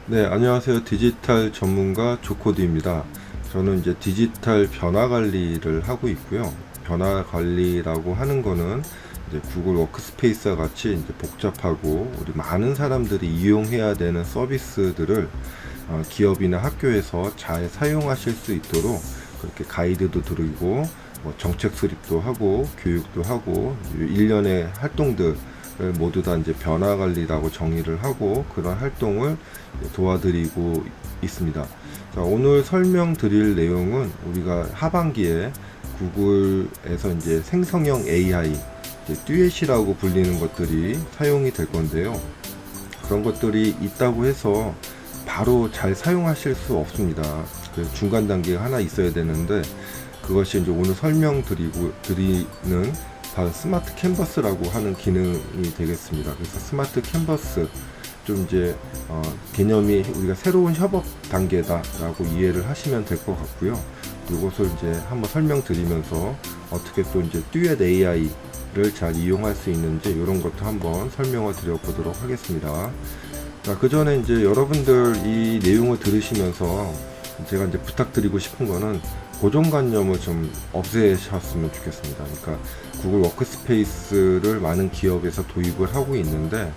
네, 안녕하세요. 디지털 전문가 조코드입니다. 저는 이제 디지털 변화 관리를 하고 있고요. 변화 관리라고 하는 거는 이제 구글 워크스페이스와 같이 이제 복잡하고 우리 많은 사람들이 이용해야 되는 서비스들을 기업이나 학교에서 잘 사용하실 수 있도록 그렇게 가이드도 드리고 뭐 정책 수립도 하고 교육도 하고 일련의 활동들 모두 다 이제 변화 관리라고 정의를 하고 그런 활동을 도와드리고 있습니다. 자, 오늘 설명드릴 내용은 우리가 하반기에 구글에서 이제 생성형 AI, 이제 듀엣이라고 불리는 것들이 사용이 될 건데요. 그런 것들이 있다고 해서 바로 잘 사용하실 수 없습니다. 그 중간 단계가 하나 있어야 되는데 그것이 이제 오늘 드리는 바로 스마트 캔버스라고 하는 기능이 되겠습니다. 그래서 스마트 캔버스 좀 이제 개념이 우리가 새로운 협업 단계다라고 이해를 하시면 될 것 같고요. 이것을 이제 한번 설명드리면서 어떻게 또 이제 듀엣 AI를 잘 이용할 수 있는지 이런 것도 한번 설명을 드려보도록 하겠습니다. 자, 그 전에 이제 여러분들 이 내용을 들으시면서 제가 이제 부탁드리고 싶은 거는 고정관념을 좀 없애셨으면 좋겠습니다. 그러니까 구글 워크스페이스를 많은 기업에서 도입을 하고 있는데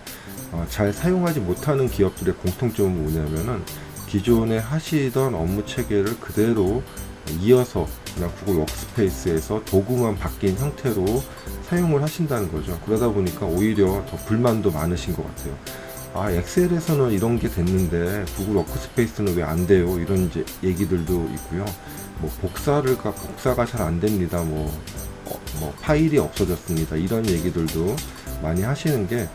잘 사용하지 못하는 기업들의 공통점은 뭐냐면은 기존에 하시던 업무 체계를 그대로 이어서 그냥 구글 워크스페이스에서 도구만 바뀐 형태로 사용을 하신다는 거죠. 그러다 보니까 오히려 더 불만도 많으신 것 같아요. 엑셀에서는 이런 게 됐는데 구글 워크스페이스는 왜 안 돼요? 이런 이제 얘기들도 있고요. 뭐 복사가 잘 안 됩니다. 뭐 파일이 없어졌습니다. 이런 얘기들도 많이 하시는 게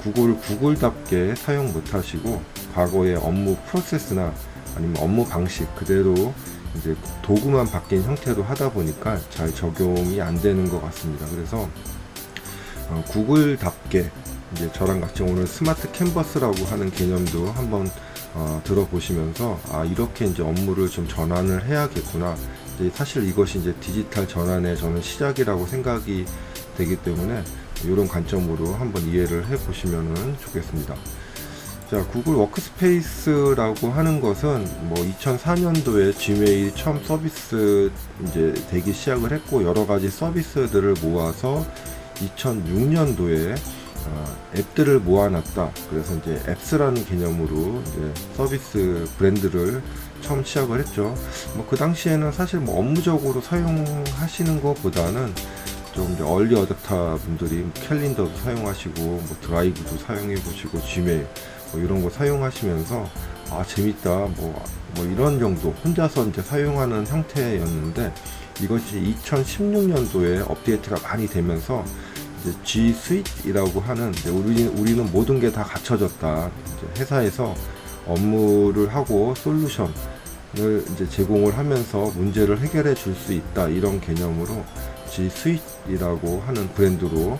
구글답게 사용 못 하시고 과거의 업무 프로세스나 아니면 업무 방식 그대로 이제 도구만 바뀐 형태로 하다 보니까 잘 적용이 안 되는 것 같습니다. 그래서 구글답게 이제 저랑 같이 오늘 스마트 캔버스라고 하는 개념도 한번 들어보시면서 이렇게 이제 업무를 좀 전환을 해야겠구나. 사실 이것이 이제 디지털 전환의 저는 시작이라고 생각이 되기 때문에 이런 관점으로 한번 이해를 해 보시면 좋겠습니다. 자, 구글 워크스페이스라고 하는 것은 뭐 2004년도에 지메일이 처음 서비스 이제 되기 시작을 했고 여러 가지 서비스들을 모아서 2006년도에 앱들을 모아놨다. 그래서 이제 앱스라는 개념으로 이제 서비스 브랜드를 처음 시작을 했죠. 뭐 그 당시에는 사실 뭐 업무적으로 사용하시는 것보다는 좀 이제 얼리 어댑터 분들이 캘린더도 사용하시고 뭐 드라이브도 사용해 보시고 지메일 뭐 이런 거 사용하시면서 재밌다 뭐 이런 정도 혼자서 이제 사용하는 형태였는데 이것이 2016년도에 업데이트가 많이 되면서 이제 G Suite이라고 하는 이제 우리는 모든 게 다 갖춰졌다. 이제 회사에서 업무를 하고 솔루션을 이제 제공을 하면서 문제를 해결해 줄 수 있다. 이런 개념으로 G Suite이라고 하는 브랜드로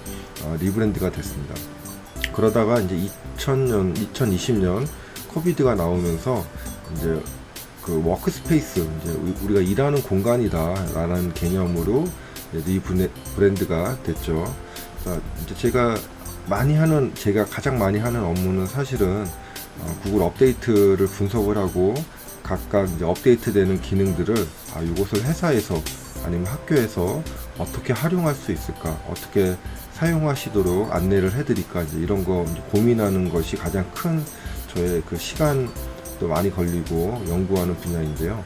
리브랜드가 됐습니다. 그러다가 이제 2020년 코비드가 나오면서 이제 그 워크스페이스 이제 우리가 일하는 공간이다라는 개념으로 리브랜드가 됐죠. 자, 이제 제가 가장 많이 하는 업무는 사실은 구글 업데이트를 분석을 하고 각각 이제 업데이트되는 기능들을 이것을 회사에서 아니면 학교에서 어떻게 활용할 수 있을까, 어떻게 사용하시도록 안내를 해드릴까 이제 이런 거 이제 고민하는 것이 가장 큰 저의 그 시간도 많이 걸리고 연구하는 분야인데요.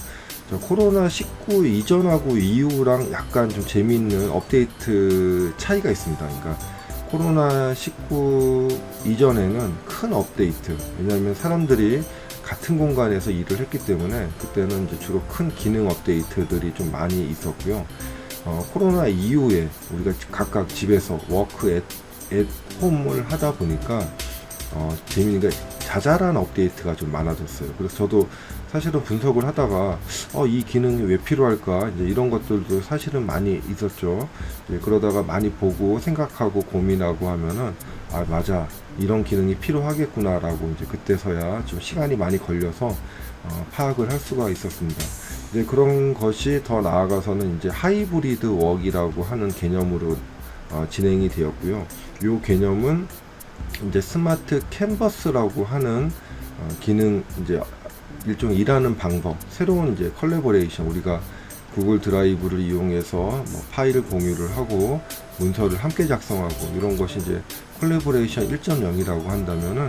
코로나19 이전하고 이후랑 약간 좀 재미있는 업데이트 차이가 있습니다. 그러니까 코로나19 이전에는 큰 업데이트, 왜냐하면 사람들이 같은 공간에서 일을 했기 때문에 그때는 이제 주로 큰 기능 업데이트들이 좀 많이 있었고요. 코로나 이후에 우리가 각각 집에서 워크 앳 홈을 하다 보니까 재미있는 게 자잘한 업데이트가 좀 많아졌어요. 그래서 저도 사실은 분석을 하다가 이 기능이 왜 필요할까 이제 이런 것들도 사실은 많이 있었죠. 그러다가 많이 보고 생각하고 고민하고 하면은 맞아, 이런 기능이 필요하겠구나 라고 이제 그때서야 좀 시간이 많이 걸려서 파악을 할 수가 있었습니다. 이제 그런 것이 더 나아가서는 이제 하이브리드 웍이라고 하는 개념으로 진행이 되었고요. 이 개념은 이제 스마트 캔버스라고 하는 기능, 이제 일종의 일하는 방법, 새로운 이제 컬래버레이션, 우리가 구글 드라이브를 이용해서 뭐 파일을 공유를 하고 문서를 함께 작성하고 이런 것이 이제 컬래버레이션 1.0이라고 한다면은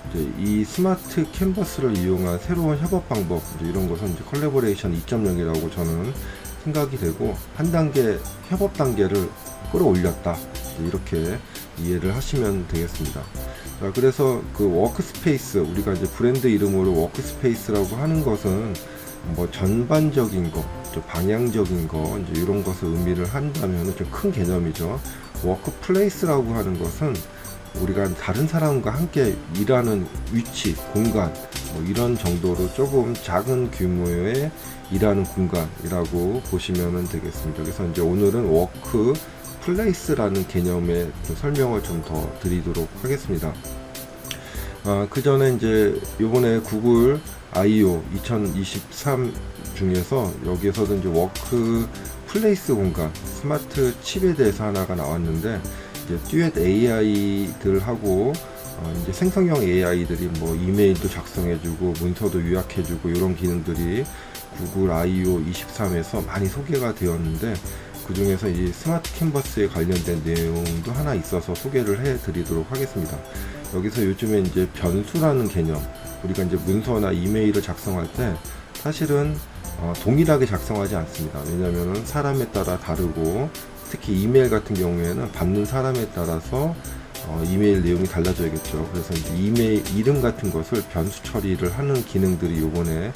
이제 이 스마트 캔버스를 이용한 새로운 협업 방법, 이제 이런 것은 이제 컬래버레이션 2.0이라고 저는 생각이 되고, 한 단계 협업 단계를 끌어올렸다, 이렇게 이해를 하시면 되겠습니다. 자, 그래서 그 워크스페이스, 우리가 이제 브랜드 이름으로 워크스페이스라고 하는 것은 뭐 전반적인 거, 방향적인 거, 이제 이런 것을 의미를 한다면 좀 큰 개념이죠. 워크플레이스라고 하는 것은 우리가 다른 사람과 함께 일하는 위치, 공간, 뭐 이런 정도로 조금 작은 규모의 일하는 공간이라고 보시면 되겠습니다. 그래서 이제 오늘은 워크 플레이스라는 개념의 설명을 좀 더 드리도록 하겠습니다. 그 전에 이제 요번에 구글 I/O 2023 중에서 여기에서도 이제 워크 플레이스 공간, 스마트 칩에 대해서 하나가 나왔는데, 이제 듀엣 AI들하고 이제 생성형 AI들이 뭐 이메일도 작성해주고 문서도 요약해주고 이런 기능들이 구글 I/O 23에서 많이 소개가 되었는데, 그 중에서 이 스마트 캔버스에 관련된 내용도 하나 있어서 소개를 해드리도록 하겠습니다. 여기서 요즘에 이제 변수라는 개념, 우리가 이제 문서나 이메일을 작성할 때 사실은 동일하게 작성하지 않습니다. 왜냐하면 사람에 따라 다르고, 특히 이메일 같은 경우에는 받는 사람에 따라서 이메일 내용이 달라져야겠죠. 그래서 이제 이메일 이름 같은 것을 변수 처리를 하는 기능들이 요번에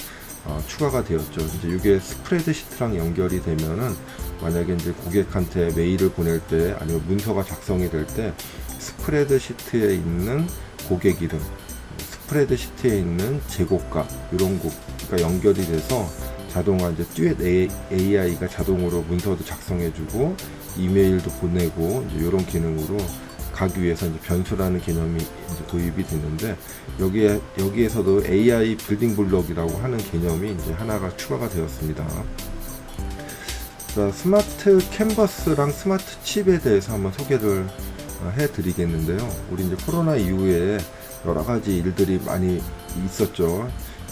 추가가 되었죠. 이제 이게 스프레드시트랑 연결이 되면은, 만약에 이제 고객한테 메일을 보낼 때 아니면 문서가 작성이 될 때 스프레드시트에 있는 고객 이름, 스프레드시트에 있는 제고가, 이런 거가 연결이 돼서 자동화 이제 듀엣 AI가 자동으로 문서도 작성해주고 이메일도 보내고, 이제 이런 기능으로 가기 위해서 이제 변수라는 개념이 이제 도입이 됐는데, 여기에서도 AI 빌딩 블록이라고 하는 개념이 이제 하나가 추가가 되었습니다. 자, 스마트 캔버스랑 스마트 칩에 대해서 한번 소개를 해드리겠는데요. 우리 이제 코로나 이후에 여러 가지 일들이 많이 있었죠.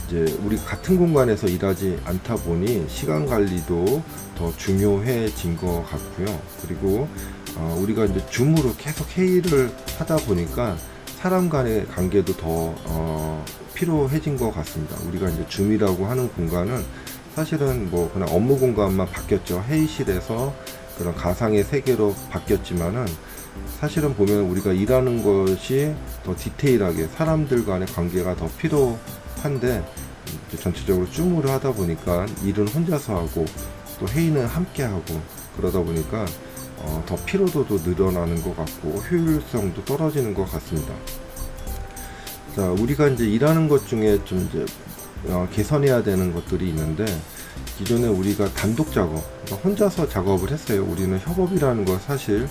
이제 우리 같은 공간에서 일하지 않다 보니 시간 관리도 더 중요해진 것 같고요. 그리고 우리가 이제 줌으로 계속 회의를 하다 보니까 사람 간의 관계도 더 필요해진 것 같습니다. 우리가 이제 줌이라고 하는 공간은 사실은 뭐 그냥 업무 공간만 바뀌었죠. 회의실에서 그런 가상의 세계로 바뀌었지만은, 사실은 보면 우리가 일하는 것이 더 디테일하게 사람들 간의 관계가 더 필요한데, 전체적으로 줌으로 하다 보니까 일은 혼자서 하고 또 회의는 함께 하고, 그러다 보니까 더 피로도도 늘어나는 것 같고 효율성도 떨어지는 것 같습니다. 자, 우리가 이제 일하는 것 중에 좀 이제 개선해야 되는 것들이 있는데, 기존에 우리가 단독 작업, 그러니까 혼자서 작업을 했어요. 우리는 협업이라는 걸 사실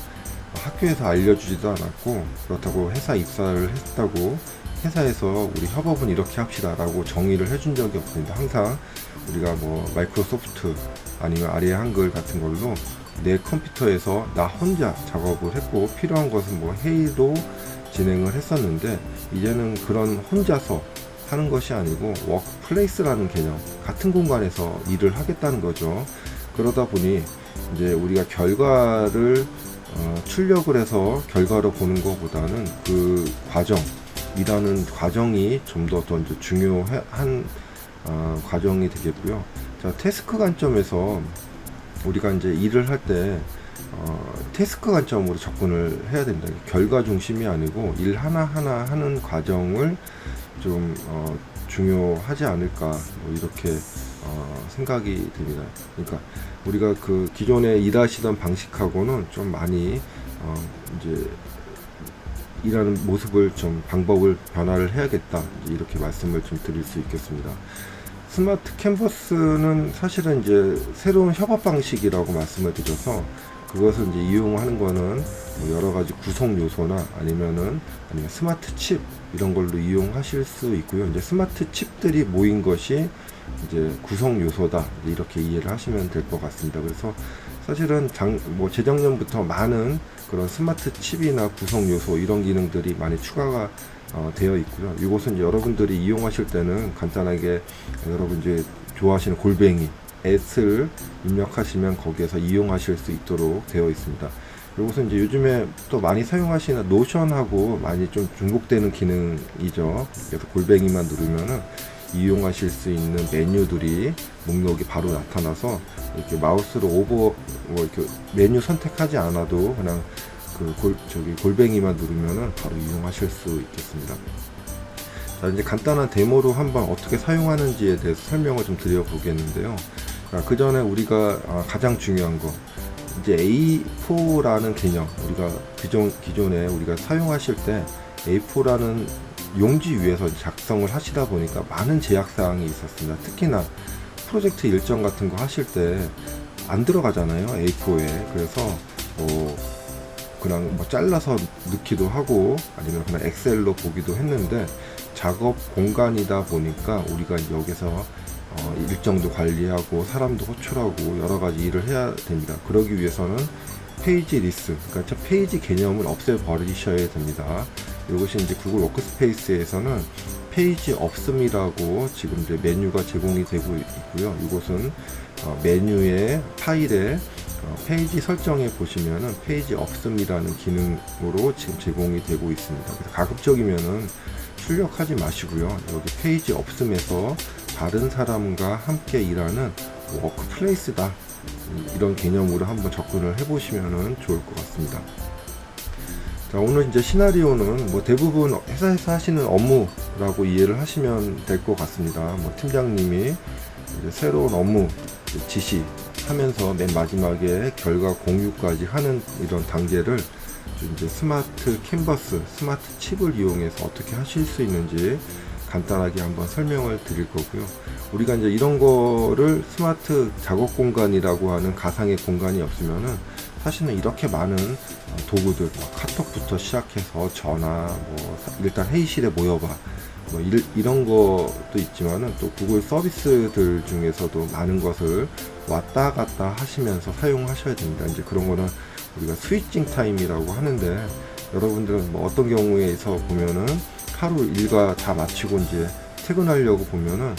학교에서 알려주지도 않았고, 그렇다고 회사 입사를 했다고 회사에서 우리 협업은 이렇게 합시다 라고 정의를 해준 적이 없습니다. 항상 우리가 뭐 마이크로소프트 아니면 아리아 한글 같은 걸로 내 컴퓨터에서 나 혼자 작업을 했고, 필요한 것은 뭐 회의도 진행을 했었는데, 이제는 그런 혼자서 하는 것이 아니고 워크플레이스라는 개념, 같은 공간에서 일을 하겠다는 거죠. 그러다 보니 이제 우리가 결과를 출력을 해서 결과로 보는 것보다는 그 과정, 일하는 과정이 좀 더 이제 중요한 과정이 되겠고요. 자, 태스크 관점에서 우리가 이제 일을 할 때 태스크 관점으로 접근을 해야 된다. 결과 중심이 아니고 일 하나하나 하는 과정을 좀 중요하지 않을까, 뭐 이렇게 생각이 됩니다. 그러니까 우리가 그 기존에 일하시던 방식하고는 좀 많이 이제 일하는 모습을 좀 방법을 변화를 해야겠다, 이렇게 말씀을 좀 드릴 수 있겠습니다. 스마트 캔버스는 사실은 이제 새로운 협업 방식이라고 말씀을 드려서, 그것을 이제 이용하는 거는 뭐 여러 가지 구성 요소나 아니면 스마트 칩 이런 걸로 이용하실 수 있고요. 이제 스마트 칩들이 모인 것이 이제 구성 요소다, 이렇게 이해를 하시면 될 것 같습니다. 그래서 사실은 재작년부터 많은 그런 스마트 칩이나 구성 요소 이런 기능들이 많이 추가가 되어 있고요. 이것은 이제 여러분들이 이용하실 때는 간단하게 여러분 이제 좋아하시는 골뱅이 S를 입력하시면 거기에서 이용하실 수 있도록 되어 있습니다. 이것은 이제 요즘에 또 많이 사용하시는 노션하고 많이 좀 중복되는 기능이죠. 그래서 골뱅이만 누르면은 이용하실 수 있는 메뉴들이 목록이 바로 나타나서 이렇게 마우스로 이렇게 메뉴 선택하지 않아도 그냥 골뱅이만 누르면은 바로 이용하실 수 있겠습니다. 자, 이제 간단한 데모로 한번 어떻게 사용하는지에 대해서 설명을 좀 드려보겠는데요. 그 전에 우리가 가장 중요한 거, 이제 A4라는 개념, 우리가 기존에 우리가 사용하실 때 A4라는 용지 위에서 작성을 하시다 보니까 많은 제약사항이 있었습니다. 특히나 프로젝트 일정 같은 거 하실 때 안 들어가잖아요, A4에. 그래서 그냥 잘라서 넣기도 하고 아니면 그냥 엑셀로 보기도 했는데, 작업 공간이다 보니까 우리가 여기서 일정도 관리하고 사람도 호출하고 여러 가지 일을 해야 됩니다. 그러기 위해서는 페이지 리스, 그러니까 페이지 개념을 없애버리셔야 됩니다. 이것이 이제 구글 워크스페이스에서는 페이지 없음이라고 지금 이제 메뉴가 제공이 되고 있고요. 이것은 메뉴의 파일에 페이지 설정에 보시면은 페이지 없음이라는 기능으로 지금 제공이 되고 있습니다. 그래서 가급적이면은 출력하지 마시고요. 여기 페이지 없음에서 다른 사람과 함께 일하는 워크플레이스다, 이런 개념으로 한번 접근을 해보시면 좋을 것 같습니다. 자, 오늘 이제 시나리오는 대부분 회사에서 하시는 업무라고 이해를 하시면 될 것 같습니다. 팀장님이 이제 새로운 업무 지시하면서 맨 마지막에 결과 공유까지 하는 이런 단계를 이제 스마트 캔버스, 스마트 칩을 이용해서 어떻게 하실 수 있는지 간단하게 한번 설명을 드릴 거고요. 우리가 이제 이런 거를 스마트 작업 공간이라고 하는 가상의 공간이 없으면은 사실은 이렇게 많은 도구들, 카톡부터 시작해서 전화, 일단 회의실에 모여봐, 이런 것도 있지만은 또 구글 서비스들 중에서도 많은 것을 왔다 갔다 하시면서 사용하셔야 됩니다. 이제 그런 거는 우리가 스위칭 타임이라고 하는데, 여러분들은 어떤 경우에서 보면은 하루 일과 다 마치고 이제 퇴근하려고 보면은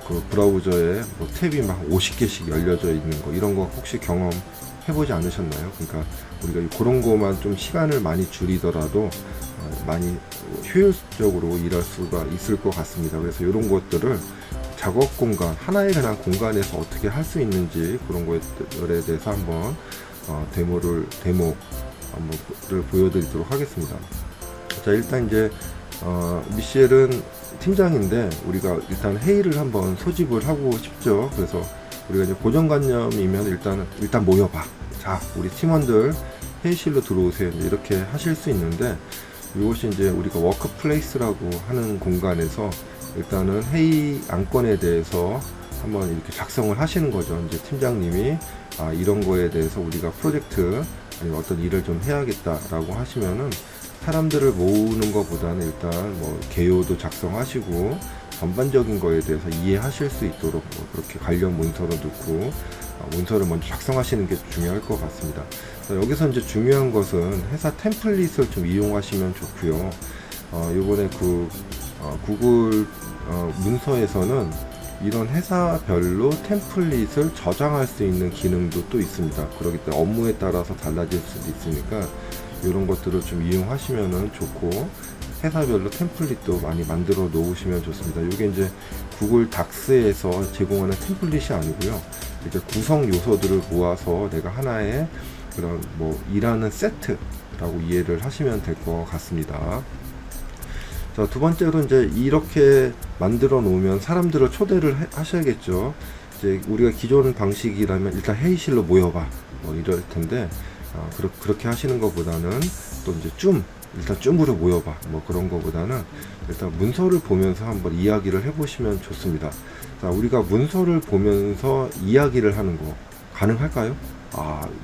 그 브라우저에 탭이 막 50개씩 열려져 있는 거, 이런 거 혹시 경험해보지 않으셨나요? 그러니까 우리가 그런 거만 좀 시간을 많이 줄이더라도 많이 효율적으로 일할 수가 있을 것 같습니다. 그래서 이런 것들을 작업 공간, 하나의 그냥 공간에서 어떻게 할 수 있는지, 그런 것들에 대해서 한번 데모를 보여드리도록 하겠습니다. 자, 일단 이제 미셸은 팀장인데 우리가 일단 회의를 한번 소집을 하고 싶죠. 그래서 우리가 이제 고정관념이면 일단 모여봐. 자, 우리 팀원들 회의실로 들어오세요. 이렇게 하실 수 있는데, 이것이 이제 우리가 워크플레이스라고 하는 공간에서 일단은 회의 안건에 대해서 한번 이렇게 작성을 하시는 거죠. 이제 팀장님이 이런 거에 대해서 우리가 프로젝트 아니면 어떤 일을 좀 해야겠다라고 하시면은 사람들을 모으는 것보다는 일단 개요도 작성하시고 전반적인 거에 대해서 이해하실 수 있도록 그렇게 관련 문서를 넣고 문서를 먼저 작성하시는 게 중요할 것 같습니다. 여기서 이제 중요한 것은 회사 템플릿을 좀 이용하시면 좋고요. 요번에 구글 문서에서는 이런 회사별로 템플릿을 저장할 수 있는 기능도 또 있습니다. 그렇기 때문에 업무에 따라서 달라질 수도 있으니까 이런 것들을 좀 이용하시면 좋고, 회사별로 템플릿도 많이 만들어 놓으시면 좋습니다. 이게 이제 구글 닥스에서 제공하는 템플릿이 아니고요. 이제 구성 요소들을 모아서 내가 하나의 그런 일하는 세트라고 이해를 하시면 될 것 같습니다. 자, 두 번째로 이제 이렇게 만들어 놓으면 사람들을 초대를 하셔야겠죠. 이제 우리가 기존 방식이라면 일단 회의실로 모여봐, 이럴 텐데, 그렇게 하시는 것보다는 또 이제 일단 줌으로 모여봐, 그런 것보다는 일단 문서를 보면서 한번 이야기를 해보시면 좋습니다. 자, 우리가 문서를 보면서 이야기를 하는 거 가능할까요?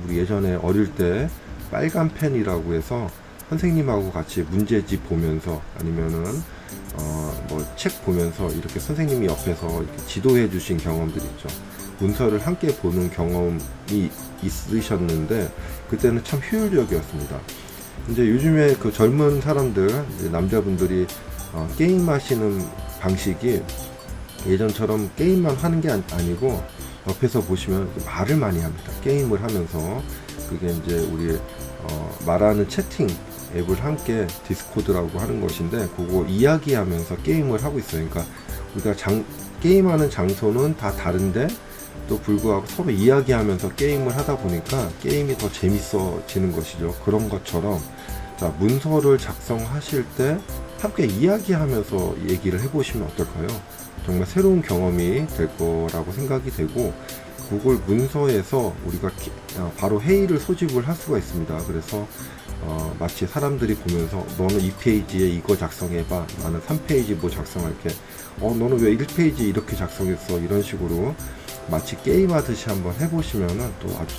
우리 예전에 어릴 때 빨간 펜이라고 해서 선생님하고 같이 문제집 보면서 아니면은 뭐 책 보면서 이렇게 선생님이 옆에서 이렇게 지도해 주신 경험들이 있죠. 문서를 함께 보는 경험이 있으셨는데 그때는 참 효율적이었습니다. 이제 요즘에 그 젊은 사람들, 이제 남자분들이 게임 하시는 방식이 예전처럼 게임만 하는 게 아니고 옆에서 보시면 말을 많이 합니다. 게임을 하면서 그게 이제 우리 말하는 채팅 앱을 함께 디스코드라고 하는 것인데 그거 이야기하면서 게임을 하고 있어요. 그러니까 우리가 게임하는 장소는 다 다른데 또 불구하고 서로 이야기하면서 게임을 하다 보니까 게임이 더 재밌어지는 것이죠. 그런 것처럼 자, 문서를 작성하실 때 함께 이야기하면서 얘기를 해보시면 어떨까요? 정말 새로운 경험이 될 거라고 생각이 되고 구글 문서에서 우리가 바로 회의를 소집을 할 수가 있습니다. 그래서 마치 사람들이 보면서 너는 이 페이지에 이거 작성해봐, 나는 3페이지 뭐 작성할게, 너는 왜 1페이지 이렇게 작성했어, 이런 식으로 마치 게임하듯이 한번 해보시면은 또 아주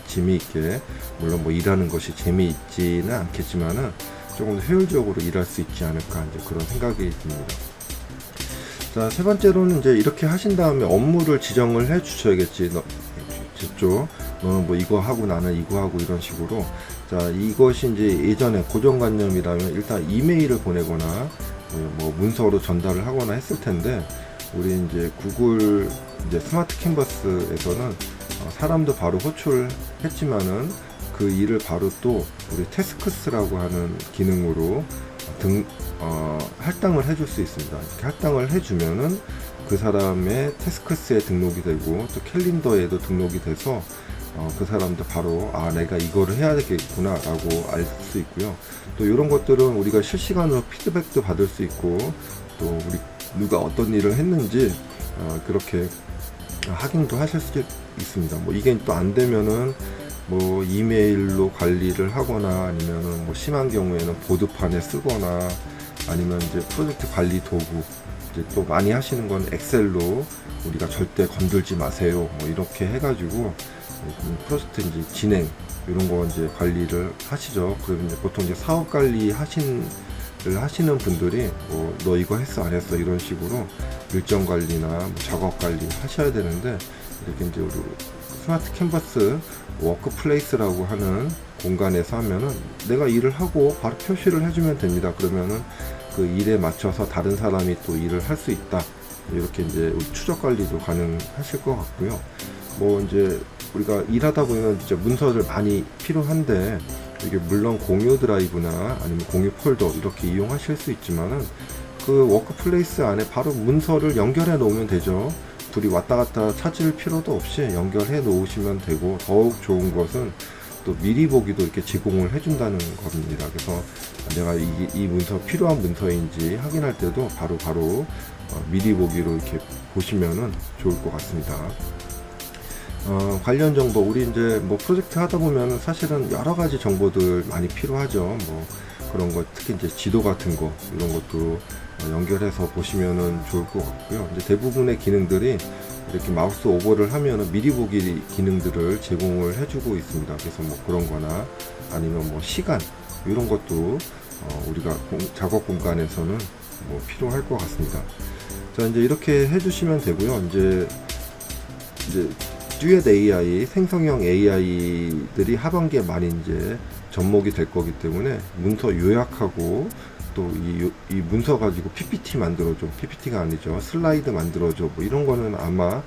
재미있게, 물론 뭐 일하는 것이 재미있지는 않겠지만은 조금 더 효율적으로 일할 수 있지 않을까, 이제 그런 생각이 듭니다. 자, 세 번째로는 이제 이렇게 하신 다음에 업무를 지정을 해 주셔야겠지. 너는 뭐 이거 하고 나는 이거 하고, 이런 식으로. 자, 이것이 이제 예전에 고정관념이라면 일단 이메일을 보내거나 뭐 문서로 전달을 하거나 했을 텐데, 우리 이제 구글 이제 스마트 캔버스에서는 사람도 바로 호출했지만은 그 일을 바로 또 우리 태스크스라고 하는 기능으로 할당을 해줄 수 있습니다. 이렇게 할당을 해주면은 그 사람의 태스크스에 등록이 되고 또 캘린더에도 등록이 돼서 그 사람도 바로 내가 이거를 해야 되겠구나 라고 알 수 있고요. 또 이런 것들은 우리가 실시간으로 피드백도 받을 수 있고 또 우리 누가 어떤 일을 했는지 그렇게 확인도 하실 수 있습니다. 뭐 이게 또 안 되면은 뭐 이메일로 관리를 하거나 아니면은 뭐 심한 경우에는 보드판에 쓰거나 아니면 이제 프로젝트 관리 도구, 이제 또 많이 하시는 건 엑셀로 우리가 절대 건들지 마세요, 뭐 이렇게 해가지고 프로젝트 이제 진행 이런 거 이제 관리를 하시죠. 그러면 이제 보통 이제 사업 관리 하시는 분들이 뭐 너 이거 했어 안 했어 이런 식으로 일정 관리나 뭐 작업 관리 하셔야 되는데, 이렇게 이제 우리 스마트 캔버스 워크플레이스라고 하는 공간에서 하면은 내가 일을 하고 바로 표시를 해주면 됩니다. 그러면은 그 일에 맞춰서 다른 사람이 또 일을 할 수 있다. 이렇게 이제 추적 관리도 가능하실 것 같고요. 뭐 이제 우리가 일하다 보면 진짜 문서를 많이 필요한데 이게 물론 공유 드라이브나 아니면 공유 폴더 이렇게 이용하실 수 있지만은 그 워크플레이스 안에 바로 문서를 연결해 놓으면 되죠. 둘이 왔다 갔다 찾을 필요도 없이 연결해 놓으시면 되고, 더욱 좋은 것은 또 미리 보기도 이렇게 제공을 해준다는 겁니다. 그래서 내가 이 문서 필요한 문서인지 확인할 때도 바로 미리 보기로 이렇게 보시면은 좋을 것 같습니다. 관련 정보, 우리 이제 뭐 프로젝트 하다 보면 사실은 여러 가지 정보들 많이 필요하죠. 뭐 그런 거, 특히 이제 지도 같은 거, 이런 것도 연결해서 보시면은 좋을 것 같고요. 이제 대부분의 기능들이 이렇게 마우스 오버를 하면은 미리 보기 기능들을 제공을 해주고 있습니다. 그래서 뭐 그런 거나 아니면 뭐 시간, 이런 것도 우리가 작업 공간에서는 뭐 필요할 것 같습니다. 자, 이제 이렇게 해주시면 되고요. 이제 듀엣 AI, 생성형 AI들이 하반기에 많이 이제 접목이 될 거기 때문에 문서 요약하고 또 이 문서 가지고 PPT 만들어줘, PPT가 아니죠, 슬라이드 만들어줘, 뭐 이런 거는 아마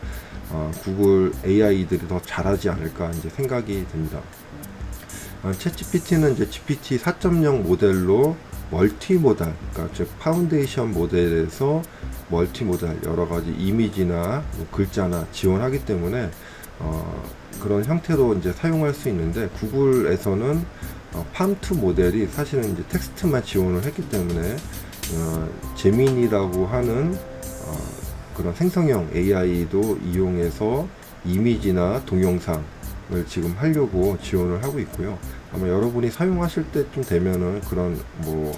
구글 AI들이 더 잘하지 않을까 이제 생각이 됩니다. 챗GPT는 이제 GPT 4.0 모델로 멀티모달, 그러니까 즉 파운데이션 모델에서 멀티모달 여러 가지 이미지나 뭐 글자나 지원하기 때문에 그런 형태로 이제 사용할 수 있는데, 구글에서는 팜2 모델이 사실은 이제 텍스트만 지원을 했기 때문에 제민이라고 하는 그런 생성형 AI도 이용해서 이미지나 동영상을 지금 하려고 지원을 하고 있고요. 아마 여러분이 사용하실 때쯤 되면은 그런 뭐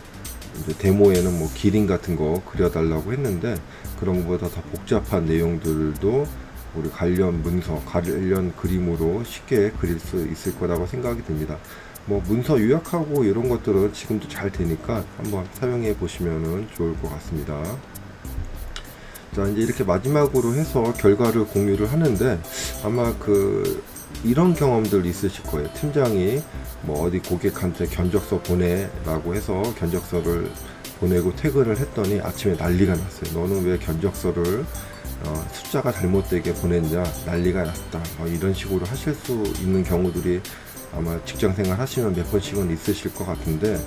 이제 데모에는 뭐 기린 같은 거 그려달라고 했는데 그런 것보다 더 복잡한 내용들도 우리 관련 문서, 관련 그림으로 쉽게 그릴 수 있을 거라고 생각이 듭니다. 뭐 문서 요약하고 이런 것들은 지금도 잘 되니까 한번 사용해 보시면 좋을 것 같습니다. 자, 이제 이렇게 마지막으로 해서 결과를 공유를 하는데, 아마 이런 경험들 있으실 거예요. 팀장이 뭐 어디 고객한테 견적서 보내라고 해서 견적서를 보내고 퇴근을 했더니 아침에 난리가 났어요. 너는 왜 견적서를 숫자가 잘못되게 보냈냐, 난리가 났다, 이런 식으로 하실 수 있는 경우들이 아마 직장생활 하시면 몇 번씩은 있으실 것 같은데,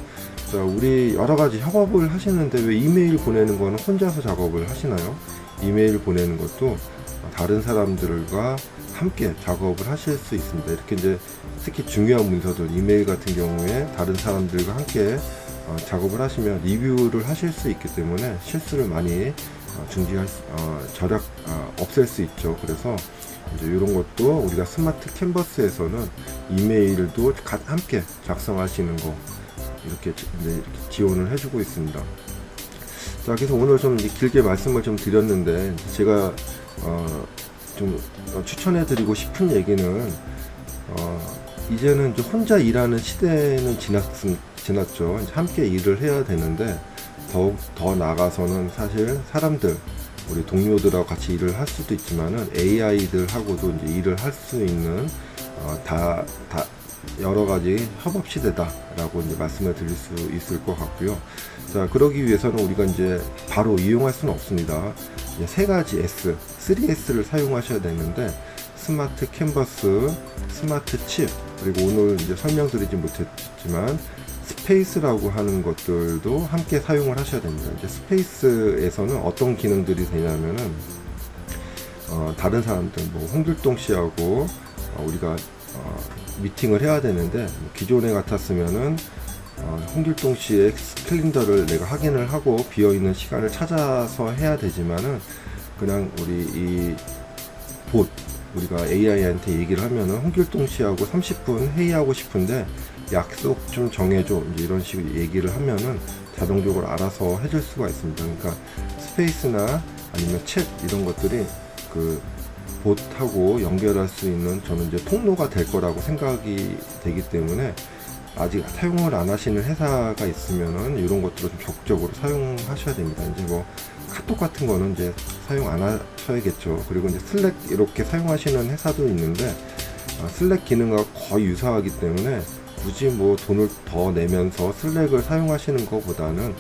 자, 우리 여러가지 협업을 하시는데 왜 이메일 보내는 거는 혼자서 작업을 하시나요? 이메일 보내는 것도 다른 사람들과 함께 작업을 하실 수 있습니다. 이렇게 이제 특히 중요한 문서들, 이메일 같은 경우에 다른 사람들과 함께 작업을 하시면 리뷰를 하실 수 있기 때문에 실수를 많이 없앨 수 있죠. 그래서 이제 이런 것도 우리가 스마트 캔버스에서는 이메일도 함께 작성하시는 거 이렇게 지원을 해주고 있습니다. 자, 그래서 오늘 좀 길게 말씀을 좀 드렸는데, 제가 좀 추천해드리고 싶은 얘기는 이제는 이제 혼자 일하는 시대는 지났죠. 이제 함께 일을 해야 되는데, 더욱 더 나아가서는 사실 사람들, 우리 동료들하고 같이 일을 할 수도 있지만은 AI들하고도 이제 일을 할 수 있는 여러 가지 협업 시대다라고 이제 말씀을 드릴 수 있을 것 같고요. 자, 그러기 위해서는 우리가 이제 바로 이용할 수는 없습니다. 이제 세 가지 S, 3S를 사용하셔야 되는데, 스마트 캔버스, 스마트 칩, 그리고 오늘 이제 설명드리지 못했지만 스페이스라고 하는 것들도 함께 사용을 하셔야 됩니다. 이제 스페이스에서는 어떤 기능들이 되냐면은 다른 사람들, 뭐 홍길동 씨하고 우리가 미팅을 해야 되는데, 기존에 같았으면은 홍길동 씨의 캘린더를 내가 확인을 하고 비어있는 시간을 찾아서 해야 되지만은, 그냥 우리가 AI한테 얘기를 하면은 홍길동 씨하고 30분 회의하고 싶은데 약속 좀 정해줘, 이제 이런 식으로 얘기를 하면은 자동적으로 알아서 해줄 수가 있습니다. 그러니까 스페이스나 아니면 챗 이런 것들이 봇하고 연결할 수 있는, 저는 이제 통로가 될 거라고 생각이 되기 때문에, 아직 사용을 안 하시는 회사가 있으면은 이런 것들을 좀 적극적으로 사용하셔야 됩니다. 이제 뭐 카톡 같은 거는 이제 사용 안 하셔야겠죠. 그리고 이제 슬랙 이렇게 사용하시는 회사도 있는데, 슬랙 기능과 거의 유사하기 때문에 굳이 뭐 돈을 더 내면서 슬랙을 사용하시는 것보다는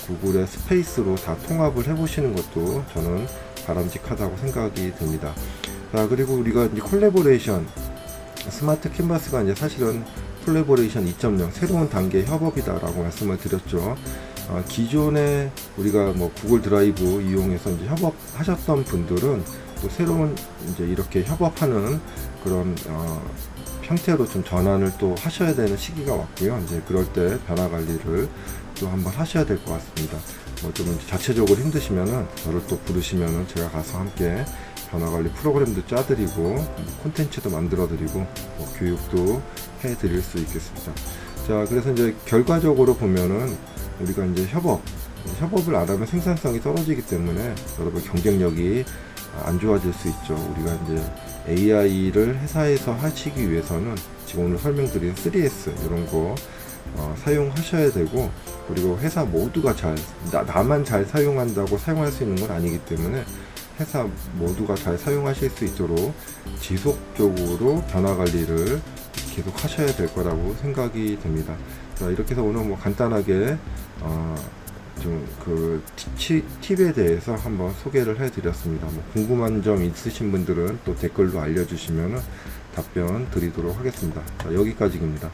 구글의 스페이스로 다 통합을 해보시는 것도 저는 바람직하다고 생각이 됩니다. 자, 그리고 우리가 이제 콜래보레이션, 스마트 캔버스가 이제 사실은 콜래보레이션 2.0 새로운 단계의 협업이다라고 말씀을 드렸죠. 기존에 우리가 뭐 구글 드라이브 이용해서 이제 협업하셨던 분들은 또 새로운 이제 이렇게 협업하는 그런 형태로 좀 전환을 또 하셔야 되는 시기가 왔고요. 이제 그럴 때 변화 관리를 또 한번 하셔야 될 것 같습니다. 뭐 좀 자체적으로 힘드시면은 저를 또 부르시면은 제가 가서 함께 변화 관리 프로그램도 짜드리고 콘텐츠도 만들어드리고 뭐 교육도 해드릴 수 있겠습니다. 자, 그래서 이제 결과적으로 보면은 우리가 이제 협업을 안 하면 생산성이 떨어지기 때문에 여러분 경쟁력이 안 좋아질 수 있죠. 우리가 이제 AI를 회사에서 하시기 위해서는 지금 오늘 설명드린 3S 이런 거 사용하셔야 되고, 그리고 회사 모두가 나만 잘 사용한다고 사용할 수 있는 건 아니기 때문에 회사 모두가 잘 사용하실 수 있도록 지속적으로 변화 관리를 계속 하셔야 될 거라고 생각이 됩니다. 자, 이렇게 해서 오늘 뭐 간단하게 좀 팁에 대해서 한번 소개를 해드렸습니다. 뭐 궁금한 점 있으신 분들은 또 댓글로 알려주시면 답변 드리도록 하겠습니다. 자, 여기까지입니다.